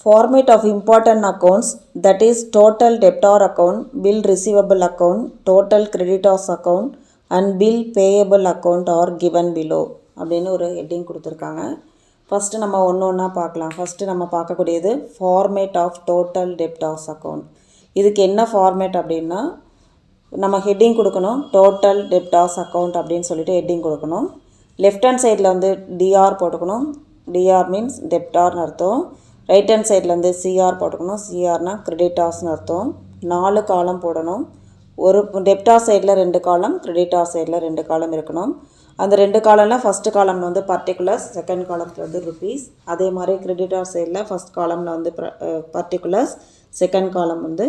Format of important accounts, that is total debtor account, bill receivable account, total creditors account and bill payable account are given below அப்படின்னு ஒரு heading கொடுத்துருக்காங்க. First நம்ம ஒன்று ஒன்றா பார்க்கலாம். First நம்ம பார்க்கக்கூடியது format of total debtors account. இதுக்கு என்ன ஃபார்மேட் அப்படின்னா, நம்ம ஹெட்டிங் கொடுக்கணும், டோட்டல் டெப்டார்ஸ் அக்கௌண்ட் அப்படின்னு சொல்லிட்டு ஹெட்டிங் கொடுக்கணும். லெஃப்ட் ஹேண்ட் சைடில் வந்து டிஆர் போட்டுக்கணும். டிஆர் மீன்ஸ் டெப்டார்னு அர்த்தம். ரைட் ஹேண்ட் சைடில் வந்து சிஆர் போட்டுக்கணும். சிஆர்னால் கிரெடிட்டார்ஸ்னு அர்த்தம். 4 காலம் போடணும். ஒரு டெப்டார் சைடில் 2 காலம், கிரெடிட்டார் சைடில் 2 காலம் இருக்கணும். அந்த 2 காலம்ல ஃபஸ்ட்டு காலமில் வந்து பர்டிகுலர்ஸ், செகண்ட் காலத்தில் வந்து ருபீஸ். அதே மாதிரி கிரெடிட்டார் சைடில் ஃபஸ்ட் காலமில் வந்து பர்டிகுலர்ஸ், செகண்ட் காலம் வந்து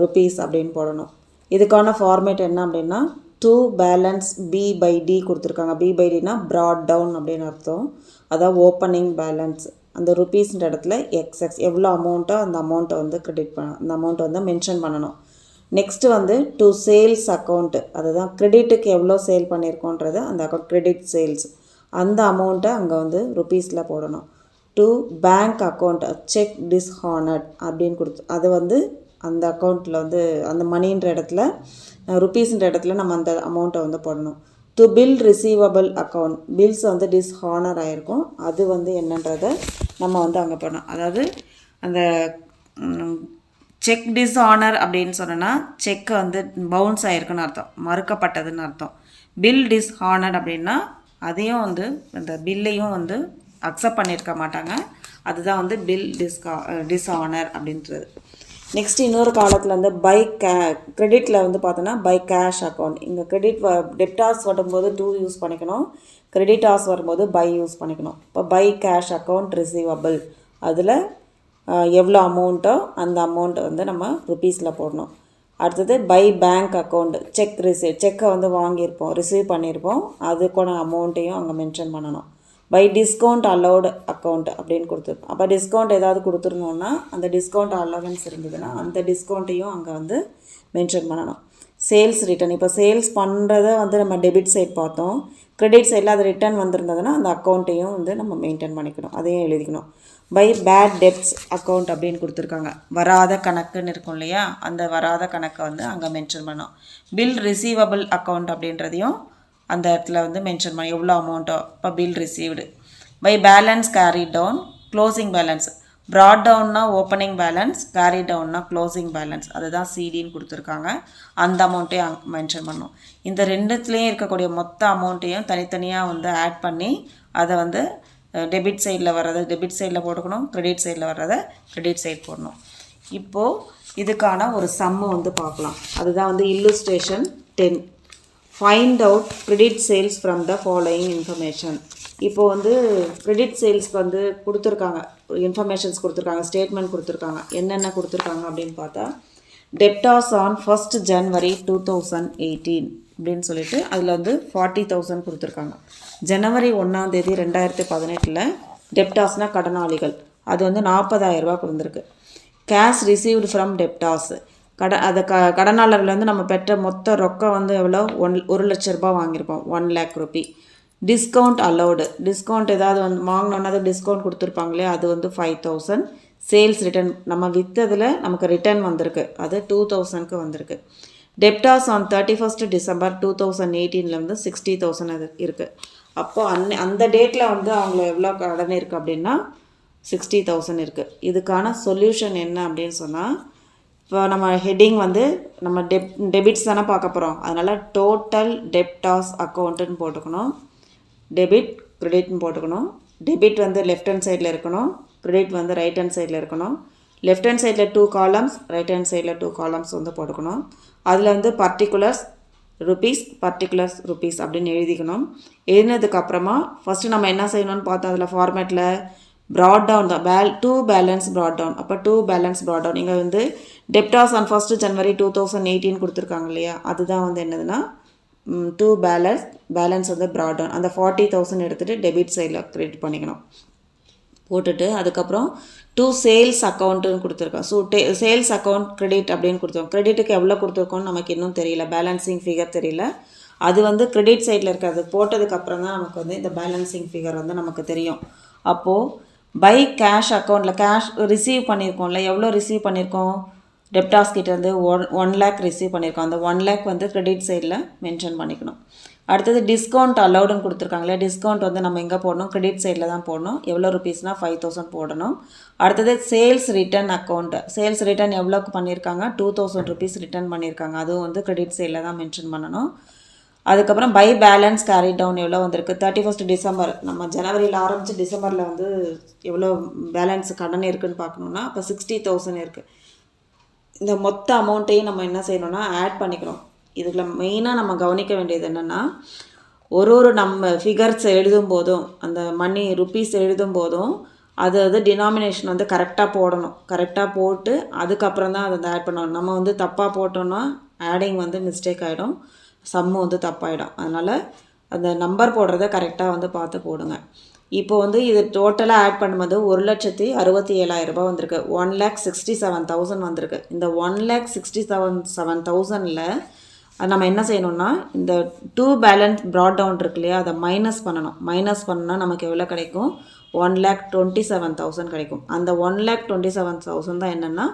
ருபீஸ் அப்படின்னு போடணும். இதுக்கான ஃபார்மேட் என்ன அப்படின்னா, to balance B by D கொடுத்துருக்காங்க. பி பை டினா ப்ராட் டவுன் அப்படின்னு அர்த்தம். அதாவது ஓப்பனிங் பேலன்ஸ். அந்த ருபீஸ்ன்ற இடத்துல எக்ஸ்எக்ஸ் எவ்வளோ அமௌண்ட்டோ அந்த அமௌண்ட்டை வந்து கிரெடிட் அந்த அமௌண்ட்டை வந்து மென்ஷன் பண்ணணும். நெக்ஸ்ட்டு வந்து டு சேல்ஸ் அக்கௌண்ட்டு, அதுதான் கிரெடிட்டுக்கு எவ்வளோ சேல் பண்ணியிருக்கோன்றது அந்த அக்கௌண்ட் கிரெடிட் சேல்ஸ், அந்த அமௌண்ட்டை அங்கே வந்து ருபீஸில் போடணும். டு பேங்க் அக்கௌண்ட் செக் டிஸ்ஹானர்ட் அப்படின்னு கொடுத்து அது வந்து அந்த அக்கௌண்ட்டில் வந்து அந்த மணின்ற இடத்துல ருபீஸ்ன்ற இடத்துல நம்ம அந்த அமௌண்ட்டை வந்து போடணும். To bill receivable account, bills வந்து டிஸ்ஹானர் ஆகிருக்கும், அது வந்து என்னன்றதை நம்ம வந்து அங்கே போடணும். அதாவது அந்த செக் டிஸ்ஆனர் அப்படின்னு சொன்னோன்னா செக்கு வந்து பவுன்ஸ் ஆகிருக்குன்னு அர்த்தம், மறுக்கப்பட்டதுன்னு அர்த்தம். பில் டிஸ்ஹானர் அப்படின்னா அதையும் வந்து அந்த பில்லையும் வந்து அக்செப்ட் பண்ணியிருக்க மாட்டாங்க, அதுதான் வந்து பில் டிஸ்ஆனர் அப்படின்றது. நெக்ஸ்ட் இன்னொரு காலத்தில் வந்து பை கிரெடிட்டில் வந்து பார்த்தோன்னா பை கேஷ் அக்கௌண்ட். இங்கே கிரெடிட் டெப்டார்ஸ் வரும்போது டூ யூஸ் பண்ணிக்கணும், கிரெடிட்டார்ஸ் வரும்போது பை யூஸ் பண்ணிக்கணும். இப்போ பை கேஷ் அக்கௌண்ட் ரிசீவபிள், அதில் எவ்வளோ அமௌண்ட்டோ அந்த அமௌண்ட்டை வந்து நம்ம ருபீஸில் போடணும். அடுத்தது பை பேங்க் அக்கௌண்ட், செக்கை வந்து வாங்கியிருப்போம், ரிசீவ் பண்ணியிருப்போம், அதுக்கான அமௌண்ட்டையும் அங்கே மென்ஷன் பண்ணணும். பை டிஸ்கவுண்ட் அலௌடு அக்கௌண்ட் அப்படின்னு கொடுத்துருப்போம். அப்போ டிஸ்கவுண்ட் ஏதாவது கொடுத்துருந்தோன்னா அந்த டிஸ்கவுண்ட் அலவன்ஸ் இருந்ததுன்னா அந்த டிஸ்கவுண்ட்டையும் அங்கே வந்து மென்ஷன் பண்ணணும். சேல்ஸ் ரிட்டர்ன், இப்போ சேல்ஸ் பண்ணுறத வந்து நம்ம டெபிட் சைட் பார்த்தோம், கிரெடிட் சைடில் அது ரிட்டர்ன் வந்திருந்ததுன்னா அந்த அக்கௌண்ட்டையும் வந்து நம்ம மெயின்டைன் பண்ணிக்கணும், அதையும் எழுதிக்கணும். பை பேட் டெப்ட்ஸ் அக்கௌண்ட் அப்படின்னு கொடுத்துருக்காங்க. வராத கணக்குன்னு இருக்கும் இல்லையா, அந்த வராத கணக்கை வந்து அங்கே மென்ஷன் பண்ணோம். பில் ரிசீவபிள் அக்கௌண்ட் அப்படின்றதையும் அந்த இடத்துல வந்து மென்ஷன் பண்ணி எவ்வளோ அமௌண்ட்டோ. இப்போ bill received. By balance carry down, closing balance. Brought டவுன்னா ஓப்பனிங் பேலன்ஸ், கேரி டவுன்னா க்ளோசிங் பேலன்ஸ், அதுதான் சிடின்னு கொடுத்துருக்காங்க, அந்த அமௌண்ட்டையும் மென்ஷன் பண்ணோம். இந்த ரெண்டுத்துலேயும் இருக்கக்கூடிய மொத்த அமௌண்ட்டையும் தனித்தனியாக வந்து ஆட் பண்ணி அதை வந்து டெபிட் சைடில் வர்றதை டெபிட் சைடில் போட்டுக்கணும், கிரெடிட் சைடில் வர்றதை கிரெடிட் சைட் போடணும். இப்போது இதுக்கான ஒரு சம்மு வந்து பார்க்கலாம். அதுதான் வந்து illustration 10. Find out credit sales from the following information. இப்போது வந்து கிரெடிட் சேல்ஸ்க்கு வந்து கொடுத்துருக்காங்க, இன்ஃபர்மேஷன்ஸ் கொடுத்துருக்காங்க, ஸ்டேட்மெண்ட் கொடுத்துருக்காங்க. என்னென்ன கொடுத்துருக்காங்க அப்படின்னு பார்த்தா, டெப்டார்ஸ் ஆன் 1st January 2018 அப்படின்னு சொல்லிட்டு அதில் வந்து 40,000 கொடுத்துருக்காங்க. ஜனவரி 1 2018 டெப்டார்ஸ்னால் கடனாளிகள், அது வந்து 40,000 ரூபா கொடுத்துருக்கு. கேஷ் ரிசீவ்டு ஃப்ரம் டெப்டார்ஸ், அதை கடனாளர்கள் வந்து நம்ம பெற்ற மொத்த ரொக்கம் வந்து எவ்வளோ 1 லட்ச ரூபா வாங்கியிருப்போம், 1 lakh rupee. Discount allowed, discount ஏதாவது வந்து வாங்கினோன்னா அது டிஸ்கவுண்ட் கொடுத்துருப்பாங்களே, அது வந்து 5,000. சேல்ஸ் ரிட்டர்ன், நம்ம விற்றதில் நமக்கு ரிட்டர்ன் வந்திருக்கு, அது 2,000க்கு வந்திருக்கு. டெப்டார்ஸ் ஆன் 31st December 2018 வந்து 60,000 அது இருக்குது. அப்போது அந்த டேட்டில் வந்து அவங்கள எவ்வளோ கடன் இருக்குது அப்படின்னா 60,000 இருக்குது. இதுக்கான சொல்யூஷன் என்ன அப்படின்னு சொன்னால், இப்போ நம்ம ஹெட்டிங் வந்து நம்ம டெபிட்ஸ் தானே பார்க்க போகிறோம், அதனால் டோட்டல் டெப்டார்ஸ் அக்கௌண்ட்டுன்னு போட்டுக்கணும். டெபிட் கிரெடிட்னு போட்டுக்கணும். டெபிட் வந்து லெஃப்ட் ஹேண்ட் சைடில் இருக்கணும், கிரெடிட் வந்து ரைட் ஹேண்ட் சைடில் இருக்கணும். லெஃப்ட் ஹேண்ட் சைடில் 2 காலம்ஸ், ரைட் ஹேண்ட் சைடில் 2 காலம்ஸ் வந்து போட்டுக்கணும். அதில் வந்து பர்டிகுலர்ஸ் ருபீஸ், பர்டிகுலர்ஸ் ருபீஸ் அப்படின்னு எழுதிக்கணும். எழுதினதுக்கப்புறமா ஃபஸ்ட்டு நம்ம என்ன செய்யணும்னு பார்த்தோம், அதில் ஃபார்மேட்டில் ப்ராட் டவுன் தான், டூ பேலன்ஸ் ப்ராட் டவுன். அப்போ டூ பேலன்ஸ் ப்ராட் டவுன், இங்கே வந்து டெப்டார்ஸ் ஆன் 1st January 2018 கொடுத்துருக்காங்க இல்லையா, அதுதான் வந்து என்னதுன்னா டூ பேலன்ஸ் வந்து ப்ராட் டவுன். அந்த 40,000 எடுத்துகிட்டு டெபிட் சைடில் கிரெடிட் பண்ணிக்கணும். போட்டுட்டு அதுக்கப்புறம் டூ சேல்ஸ் அக்கௌண்ட்டுன்னு கொடுத்துருக்கோம். ஸோ சேல்ஸ் அக்கௌண்ட் கிரெடிட் அப்படின்னு கொடுத்துருக்கோம். கிரெடிட்டுக்கு எவ்வளோ கொடுத்துருக்கோன்னு நமக்கு இன்னும் தெரியல, பேலன்சிங் ஃபிகர் தெரியல. அது வந்து கிரெடிட் சைடில் இருக்கிறது போட்டதுக்கப்புறம் தான் நமக்கு வந்து இந்த பேலன்சிங் ஃபிகர் வந்து நமக்கு தெரியும். அப்போது பை கேஷ் அக்கௌண்ட்டில் கேஷ் ரிசீவ் பண்ணியிருக்கோம்ல, எவ்வளோ ரிசீவ் பண்ணியிருக்கோம், டெப்டாஸ் கிட்டேருந்து 1 lakh ரிசீவ் பண்ணியிருக்கோம். அந்த 1 lakh வந்து கிரெடிட் சைடில் மென்ஷன் பண்ணிக்கணும். அடுத்தது டிஸ்கவுண்ட் அலௌடுன்னு கொடுத்துருக்காங்களே, டிஸ்கவுண்ட் வந்து நம்ம எங்கே போடணும், கிரெடிட் சைடில் தான் போடணும். எவ்வளோ ருபீஸ்னால் 5000 போடணும். அடுத்தது sales return account, sales return எவ்வளோக்கு பண்ணியிருக்காங்க, 2000 rupees ரிட்டர்ன் பண்ணியிருக்காங்க. அதுவும் வந்து கிரெடிட் சைடில் தான் மென்ஷன் பண்ணணும். அதுக்கப்புறம் பை பேலன்ஸ் கேரி டவுன் எவ்வளோ வந்திருக்கு, 31st December, நம்ம ஜனவரியில் ஆரம்பித்து டிசம்பரில் வந்து எவ்வளோ பேலன்ஸ் கடன் இருக்குதுன்னு பார்க்கணுன்னா அப்போ 60,000 இருக்குது. இந்த மொத்த அமௌண்ட்டையும் நம்ம என்ன செய்யணும்னா ஆட் பண்ணிக்கணும். இதுக்குள்ள மெயினாக நம்ம கவனிக்க வேண்டியது என்னென்னா, ஒரு நம்ம ஃபிகர்ஸ் எழுதும் போதும், அந்த மணி ருப்பீஸ் எழுதும் போதும் அது டினாமினேஷன் வந்து கரெக்டாக போடணும். கரெக்டாக போட்டு அதுக்கப்புறம் தான் அதை ஆட் பண்ணணும். நம்ம வந்து தப்பாக போட்டோன்னா ஆடிங் வந்து மிஸ்டேக் ஆகிடும், சம்மு வந்து தப்பாயிடும். அதனால் அந்த நம்பர் போடுறத கரெக்டாக வந்து பார்த்து போடுங்க. இப்போ வந்து இது டோட்டலாக ஆட் பண்ணும்போது 1,67,000 வந்திருக்கு. 1,67,000 வந்திருக்கு. இந்த 1,67,000ல் நம்ம என்ன செய்யணும்னா, இந்த 2 பேலன்ஸ் ப்ராட் டவுன் இருக்கு இல்லையா, அதை மைனஸ் பண்ணணும். மைனஸ் பண்ணால் நமக்கு எவ்வளோ கிடைக்கும், 1,27,000 கிடைக்கும். அந்த 1,27,000 தான் என்னென்னா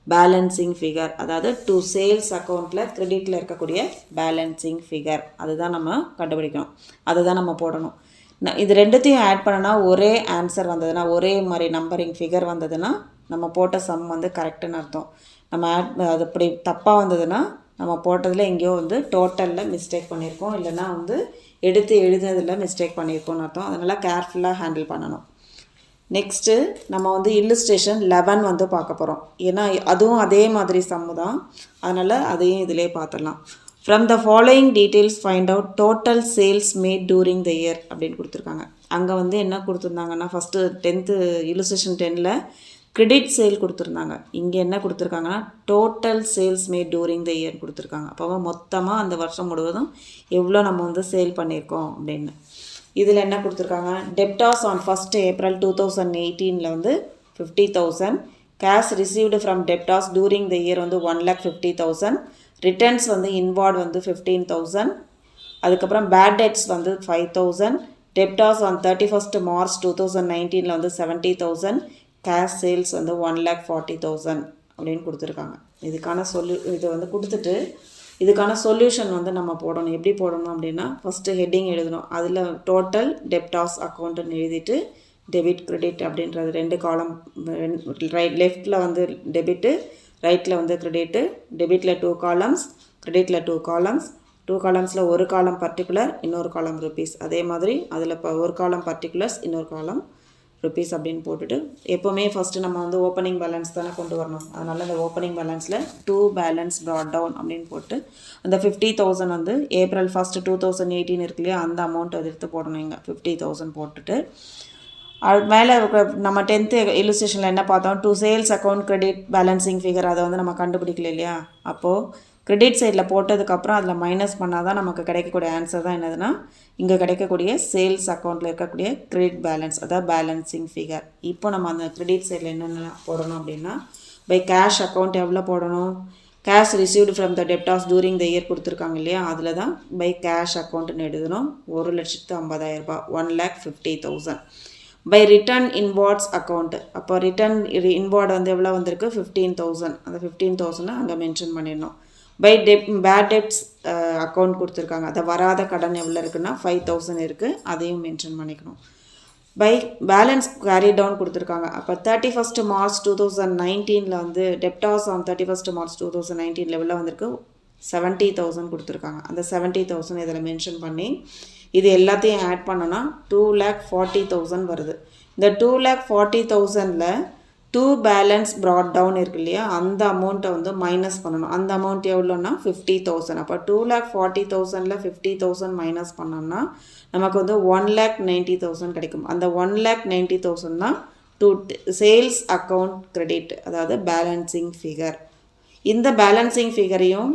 பேலன்சிங் ஃபிகர், அதாவது டு சேல்ஸ் அக்கௌண்ட்டில் கிரெடிட்டில் இருக்கக்கூடிய பேலன்சிங் ஃபிகர். அதுதான் நம்ம கண்டுபிடிக்கணும், அதுதான் நம்ம போடணும். இது ரெண்டுத்தையும் ஆட் பண்ணனா ஒரே ஆன்சர் வந்ததுன்னா, ஒரே மாதிரி நம்பரிங் ஃபிகர் வந்ததுன்னா நம்ம போட்ட சம் வந்து கரெக்டுன்னு அர்த்தம். நம்ம அது அப்படி தப்பாக வந்ததுன்னா நம்ம போட்டதில் எங்கேயோ வந்து டோட்டலில் மிஸ்டேக் பண்ணியிருக்கோம், இல்லைன்னா வந்து எடுத்து எழுதுனதில் மிஸ்டேக் பண்ணியிருக்கோம்னு அர்த்தம். அதனால் கேர்ஃபுல்லாக ஹேண்டில் பண்ணணும். நெக்ஸ்ட்டு நம்ம வந்து இல்லுஸ்ட்ரேஷன் 11 வந்து பார்க்க போகிறோம். ஏன்னா அதுவும் அதே மாதிரி சம்மு தான், அதனால் அதையும் இதிலே பார்த்துடலாம். From the following details find out total sales made during the year அப்படின்னு கொடுத்துருக்காங்க. அங்கே வந்து என்ன கொடுத்துருந்தாங்கன்னா, ஃபஸ்ட்டு 10th இல்லுஸ்ட்ரேஷன் 10ல் கிரெடிட் சேல் கொடுத்துருந்தாங்க. இங்கே என்ன கொடுத்துருக்காங்கன்னா total sales made during the year கொடுத்துருக்காங்க. அப்போ மொத்தமாக அந்த வருஷம் முழுவதும் எவ்வளோ நம்ம வந்து சேல் பண்ணியிருக்கோம் அப்படின்னு. இதில் என்ன கொடுத்துருக்காங்க, டெப்டாஸ் ஆன் 1st April 2018 வந்து 50,000, cash received from debtors touring the year வந்து 1,50,000, ரிட்டர்ன்ஸ் வந்து இன்வார்ட் வந்து 15,000, அதுக்கப்புறம் பேட் டெட்ஸ் வந்து 5,000, டெப்டாஸ் ஆன் 31st March 2019 வந்து 70,000, கேஷ் சேல்ஸ் வந்து 1,40,000 அப்படின்னு கொடுத்துருக்காங்க. இதுக்கான இது வந்து கொடுத்துட்டு இதுக்கான சொல்யூஷன் வந்து நம்ம போடணும். எப்படி போடணும் அப்படின்னா, ஃபஸ்ட்டு ஹெட்டிங் எழுதணும். அதில் டோட்டல் டெப்டாஸ் அக்கௌண்ட்டுன்னு எழுதிட்டு டெபிட் கிரெடிட் அப்படின்றது 2 காலம், லெஃப்டில் வந்து டெபிட்டு, ரைட்டில் வந்து கிரெடிட்டு. டெபிட்டில் 2 காலம்ஸ், கிரெடிட்டில் 2 காலம்ஸ். 2 காலம்ஸில் ஒரு காலம் பர்டிகுலர், இன்னொரு காலம் ருபீஸ். அதே மாதிரி அதில் இப்போ ஒரு காலம் பர்டிகுலர்ஸ், இன்னொரு காலம் ருபீஸ் அப்படின்னு போட்டுட்டு, எப்போவுமே ஃபஸ்ட்டு நம்ம வந்து ஓப்பனிங் பேலன்ஸ் தானே கொண்டு வரணும். அதனால் அந்த ஓப்பனிங் பேலன்ஸில் 2 பேலன்ஸ் ப்ராட் டவுன் அப்படின்னு போட்டு அந்த 50,000 வந்து April 1st 2018 இருக்கு இல்லையா, அந்த அமௌண்ட் அதை எடுத்து போடணும். இங்கே 50,000 போட்டுட்டு அது மேலே நம்ம 10th இல்லுஸ்ட்ரேஷனில் என்ன பார்த்தோம், to sales account credit balancing figure, அதை வந்து நம்ம கண்டுபிடிக்கல இல்லையா. அப்போது கிரெடிட் சைடில் போட்டதுக்கப்புறம் அதில் மைனஸ் பண்ணால் தான் நமக்கு கிடைக்கக்கூடிய ஆன்சர் தான் என்னதுன்னா, இங்கே கிடைக்கக்கூடிய சேல்ஸ் அக்கௌண்ட்டில் இருக்கக்கூடிய கிரெடிட் பேலன்ஸ், அதாவது பேலன்சிங் ஃபிகர். இப்போ நம்ம அந்த கிரெடிட் சைடில் என்னென்ன போடணும் அப்படின்னா, பை கேஷ் அக்கௌண்ட் எவ்வளோ போடணும், cash received from the debtors touring the year கொடுத்துருக்காங்க இல்லையா, அதில் தான் பை கேஷ் அக்கௌண்ட்டுன்னு எழுதணும். 1,50,000, 1,50,000. பை ரிட்டர்ன் இன்வார்ட்ஸ் அக்கௌண்ட், அப்போ ரிட்டர்ன் இன்வார்டு வந்து எவ்வளோ வந்திருக்கு, 15,000. அந்த 15,000 அங்கே மென்ஷன் பண்ணிடணும். பை பேட் டெப்ட்ஸ் அக்கௌண்ட் கொடுத்துருக்காங்க, அதை வராத கடன் எவ்வளோ இருக்குன்னா 5,000 இருக்குது, அதையும் மென்ஷன் பண்ணிக்கணும். பை பேலன்ஸ் கேரி டவுன் கொடுத்துருக்காங்க. அப்போ 31st March 2019 வந்து டெப்டாஸ் ஆன் 31st March 2019 எவ்வளோ வந்திருக்கு, 70,000 கொடுத்துருக்காங்க. அந்த 70,000 இதில் மென்ஷன் பண்ணி இது எல்லாத்தையும் ஆட் பண்ணோன்னா 2,40,000 வருது. இந்த 2,40,000ல் 2 பேலன்ஸ் ப்ராட் டவுன் இருக்கு இல்லையா, அந்த அமௌண்ட்டை வந்து மைனஸ் பண்ணணும். அந்த அமௌண்ட் எவ்வளோன்னா 50,000. அப்போ 2,40,000ல் 50,000 மைனஸ் பண்ணோம்னா நமக்கு வந்து 1,90,000 கிடைக்கும். அந்த 1,90,000 தான் டு சேல்ஸ் அக்கௌண்ட் கிரெடிட், அதாவது பேலன்சிங் ஃபிகர். இந்த பேலன்சிங் ஃபிகரையும்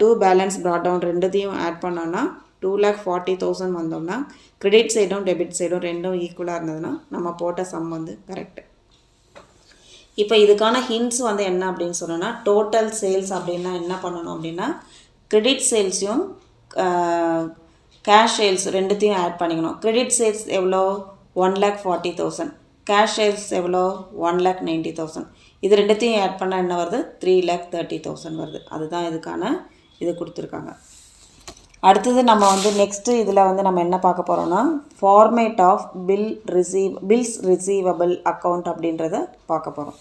2 பேலன்ஸ் ப்ராட் டவுன் ரெண்டுத்தையும் ஆட் பண்ணோன்னா 2,40,000 வந்தோம்னா கிரெடிட் சைடும் டெபிட் சைடும் ரெண்டும் ஈக்குவலாக இருந்ததுன்னா நம்ம போட்ட சம் வந்து கரெக்டு. இப்போ இதுக்கான ஹிண்ட்ஸ் வந்து என்ன அப்படின்னு சொன்னோன்னா, டோட்டல் சேல்ஸ் அப்படின்னா என்ன பண்ணணும் அப்படின்னா, கிரெடிட் சேல்ஸையும் கேஷ் சேல்ஸ் ரெண்டுத்தையும் ஆட் பண்ணிக்கணும். கிரெடிட் சேல்ஸ் எவ்வளோ, 1,40,000. கேஷ் சேல்ஸ் எவ்வளோ 1,90,000. இது ரெண்டுத்தையும் ஆட் பண்ணால் என்ன வருது 3,30,000 வருது. அதுதான் இதுக்கான இது கொடுத்துருக்காங்க. அடுத்தது நம்ம வந்து நெக்ஸ்ட்டு இதில் வந்து நம்ம என்ன பார்க்க போகிறோம்னா format of bills receivable account அப்படின்றத பார்க்க போகிறோம்.